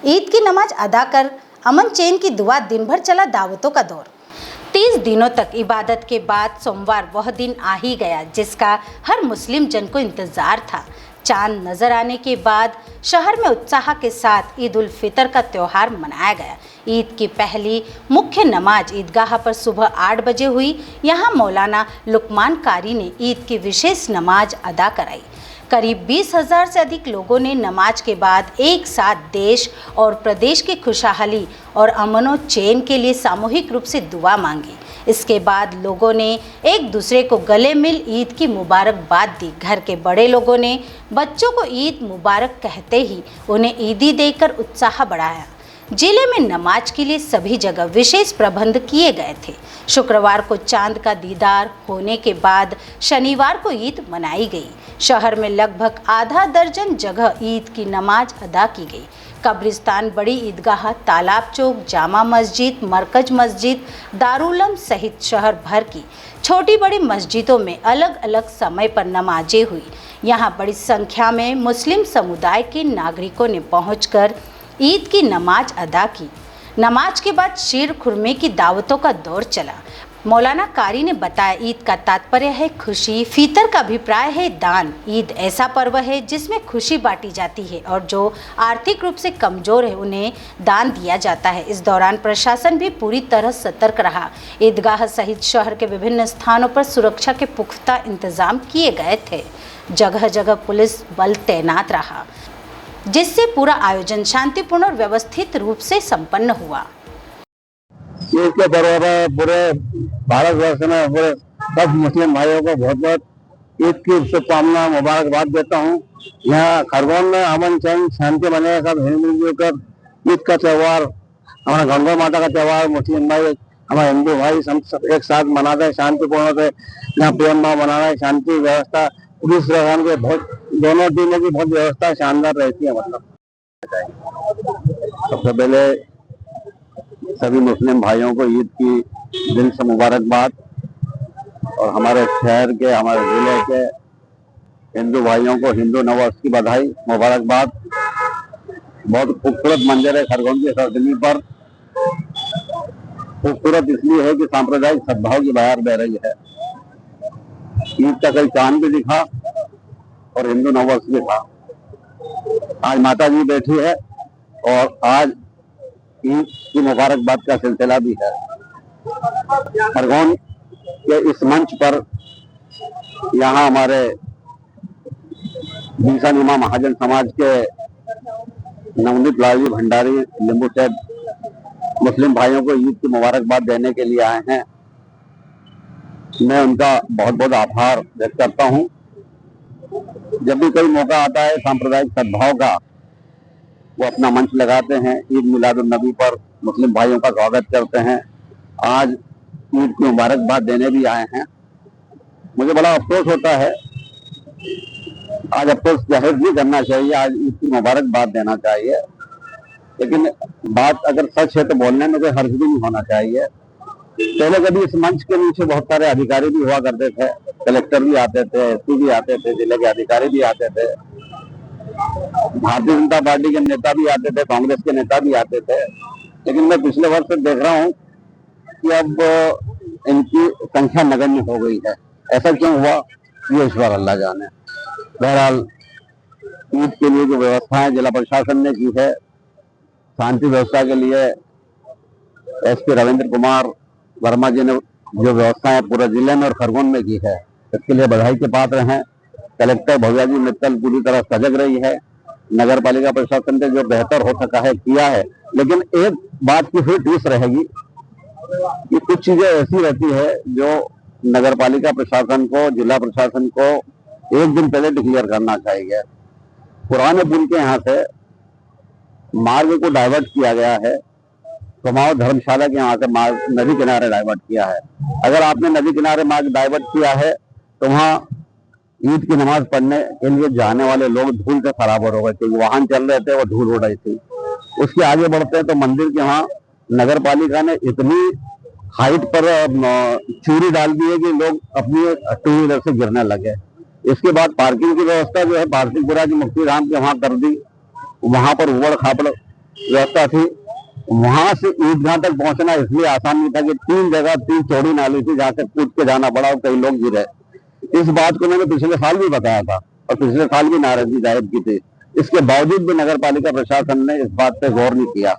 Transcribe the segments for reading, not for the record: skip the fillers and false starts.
ईद की नमाज अदा कर अमन चैन की दुआ दिन भर चला दावतों का दौर। 30 दिनों तक इबादत के बाद सोमवार वह दिन आ ही गया जिसका हर मुस्लिम जन को इंतजार था। चांद नजर आने के बाद शहर में उत्साह के साथ ईद उल फितर का त्यौहार मनाया गया। ईद की पहली मुख्य नमाज ईदगाह पर सुबह 8 बजे हुई। यहाँ मौलाना लुकमान कारी ने ईद की विशेष नमाज अदा कराई। करीब 20,000 से अधिक लोगों ने नमाज के बाद एक साथ देश और प्रदेश की खुशहाली और अमन चैन के लिए सामूहिक रूप से दुआ मांगी। इसके बाद लोगों ने एक दूसरे को गले मिल ईद की मुबारकबाद दी। घर के बड़े लोगों ने बच्चों को ईद मुबारक कहते ही उन्हें ईदी देकर उत्साह बढ़ाया। जिले में नमाज के लिए सभी जगह विशेष प्रबंध किए गए थे। शुक्रवार को चांद का दीदार होने के बाद शनिवार को ईद मनाई गई। शहर में लगभग आधा दर्जन जगह ईद की नमाज अदा की गई। कब्रिस्तान, बड़ी ईदगाह, तालाब चौक, जामा मस्जिद, मरकज मस्जिद, दारुलम सहित शहर भर की छोटी बड़ी मस्जिदों में अलग अलग समय पर नमाजें हुई। यहां बड़ी संख्या में मुस्लिम समुदाय के नागरिकों ने पहुंचकर ईद की नमाज अदा की। नमाज के बाद शीर खुरमे की दावतों का दौर चला। मौलाना कारी ने बताया, ईद का तात्पर्य है खुशी, फितर का अभिप्राय है दान। ईद ऐसा पर्व है जिसमें खुशी बांटी जाती है और जो आर्थिक रूप से कमजोर है उन्हें दान दिया जाता है। इस दौरान प्रशासन भी पूरी तरह सतर्क रहा। ईदगाह सहित शहर के विभिन्न स्थानों पर सुरक्षा के पुख्ता इंतजाम किए गए थे। जगह जगह पुलिस बल तैनात रहा जिससे पूरा आयोजन शांतिपूर्ण और व्यवस्थित रूप से संपन्न हुआ। ईद के पर्व पर पूरे भारतवर्ष में पूरे सब मुस्लिम भाइयों को बहुत बहुत ईद की शुभकामना मुबारकबाद देता हूँ। यहाँ खरगोन में अमन चैन शांति बने, सब मिलजुल कर ईद का त्यौहार, हमारा गंगा माता का त्यौहार मुस्लिम भाई हमारे हिंदू भाई सब एक साथ मनाते हैं शांतिपूर्ण से। यहाँ प्रेम भाव मना रहे, शांति व्यवस्था पुलिस प्रशासन के बहुत दोनों टीमों की बहुत व्यवस्था शानदार रहती है। मतलब सबसे पहले सभी मुस्लिम भाइयों को ईद की दिल से मुबारकबाद और हमारे शहर के हमारे जिले के हिंदू भाइयों को हिंदू नववर्ष की बधाई मुबारकबाद। बहुत खूबसूरत मंजर है खरगोन की सरजमी पर। खूबसूरत इसलिए है कि सांप्रदायिक सद्भाव की बहार बह रही है। ईद का कल चांद भी दिखा और हिंदू नववर्ष भी था। आज माता जी बैठी है और आज ईद की मुबारकबाद का सिलसिला भी है। खरगोन के इस मंच पर यहाँ हमारे बीसन इमाम महाजन समाज के नवनीत लालजी भंडारी लिंबूशेड मुस्लिम भाइयों को ईद की मुबारकबाद देने के लिए आए हैं। मैं उनका बहुत बहुत आभार व्यक्त करता हूँ। जब भी कोई मौका आता है सांप्रदायिक सद्भाव का, वो अपना मंच लगाते हैं। ईद मिलादुन नबी पर मुस्लिम भाइयों का स्वागत करते हैं। आज ईद की मुबारकबाद देने भी आए हैं। मुझे बड़ा अफसोस होता है, आज अफसोस जाहिर नहीं करना चाहिए, आज ईद की मुबारकबाद देना चाहिए, लेकिन बात अगर सच है तो बोलने में कोई हर्ज भी नहीं होना चाहिए। पहले कभी इस मंच के नीचे बहुत सारे अधिकारी भी हुआ करते थे, कलेक्टर भी आते थे, एसपी भी आते थे, जिले के अधिकारी भी आते थे, भारतीय जनता पार्टी के नेता भी आते थे, कांग्रेस के नेता भी आते थे। लेकिन मैं पिछले वर्ष से देख रहा हूँ कि अब इनकी संख्या नगण्य हो गई है। ऐसा क्यों हुआ ये ईश्वर अल्लाह जाने। बहरहाल ईद के लिए जो व्यवस्थाएं जिला प्रशासन ने की है, शांति व्यवस्था के लिए एसपी रविंद्र कुमार वर्मा जी ने जो व्यवस्थाएं पूरे जिले में और खरगोन में की है, इसके लिए बधाई के पात्र हैं। कलेक्टर भव्या जी मित्तल पूरी तरह सजग रही है। नगर पालिका प्रशासन ने जो बेहतर हो सका है किया है, लेकिन एक बात की फिर ठूस रहेगी कि कुछ चीजें ऐसी रहती है जो नगर पालिका प्रशासन को, जिला प्रशासन को एक दिन पहले डिक्लेयर करना चाहिए। पुराने पुल के यहाँ से मार्ग को डाइवर्ट किया गया है, कुमाऊं धर्मशाला के यहाँ से मार्ग नदी किनारे डाइवर्ट किया है। अगर आपने नदी किनारे मार्ग डाइवर्ट किया है तो वहाँ ईद की नमाज पढ़ने के लिए जाने वाले लोग धूल से खराबर हो गए थे। वाहन चल रहे थे, वो धूल उड़ रही थी। उसके आगे बढ़ते हैं तो मंदिर के वहाँ नगर पालिका ने इतनी हाइट पर चूरी डाल दी है कि लोग अपनी टू व्हीलर से गिरने लगे। इसके बाद पार्किंग की व्यवस्था जो है भारतीपुरा की मुक्ति धाम के वहाँ कर दी। वहां पर उबड़ खाबड़ व्यवस्था थी। वहां से ईदगाह तक पहुंचना इसलिए आसान नहीं था कि 3 जगह 3 चौड़ी नाली थी जहाँ से कूद के जाना पड़ा और कई लोग गिरे। इस बात को मैंने पिछले साल भी बताया था और पिछले साल भी नाराजगी जाहिर की थी। इसके बावजूद भी नगर पालिका प्रशासन ने इस बात पे गौर नहीं किया।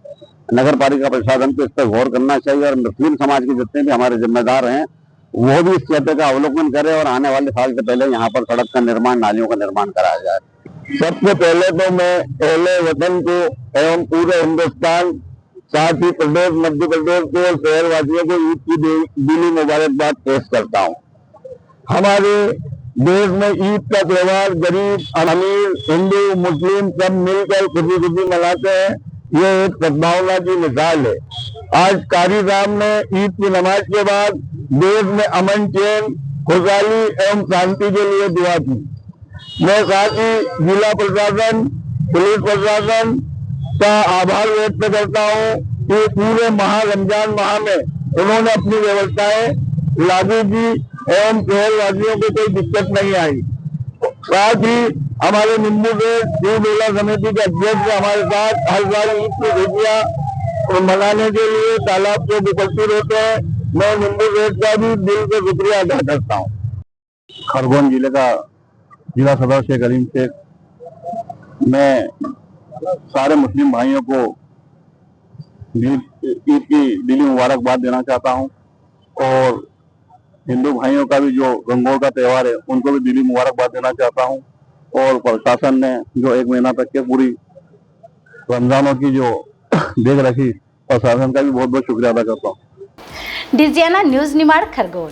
नगर पालिका प्रशासन को इस पर गौर करना चाहिए और मुस्लिम समाज के जितने भी हमारे जिम्मेदार हैं वो भी इस क्षेत्र का अवलोकन करें और आने वाले साल से पहले यहाँ पर सड़क का निर्माण, नालियों का निर्माण कराया जाए। सबसे पहले तो मैं अहले वतन को एवं पूरे हिंदुस्तान, साथ ही प्रदेश, मध्य प्रदेश को और शहरवासियों को ईद की दिली मुबारकबाद पेश करता हूँ। हमारे देश में ईद का त्योहार गरीब, अमीर, हिंदू, मुस्लिम सब मिलकर खुशी खुशी मनाते हैं। ये एक सद्भावना की मिसाल है। आज कारी साहब ने ईद की नमाज के बाद देश में अमन, चैन, खुशहाली एवं शांति के लिए दुआ की। मैं साथ ही जिला प्रशासन, पुलिस प्रशासन का आभार व्यक्त करता हूँ कि पूरे रमजान माह में उन्होंने अपनी व्यवस्थाएं लागू की एवं शहरवासियों को कोई दिक्कत नहीं आई। साथ ही हमारे नींबू के शिव मेला समिति के अध्यक्ष हमारे साथ हर साल ईद की खुशियां मनाने के लिए तालाब को उपस्थित होते हैं। मैं नींबू गेट का भी दिल से शुक्रिया अदा करता हूँ। खरगोन जिले का जिला सदर शेख अलीम शेख, मैं सारे मुस्लिम भाइयों को ईद की दिली मुबारकबाद देना चाहता हूँ और हिंदू भाइयों का भी जो गंगोर का त्योहार है उनको भी दिली मुबारकबाद देना चाहता हूँ। और प्रशासन ने जो 1 महीना तक के पूरी रमजानों की जो देख रखी, प्रशासन का भी बहुत बहुत शुक्रिया अदा करता हूँ। डिजियाना न्यूज निमाड़, खरगोन।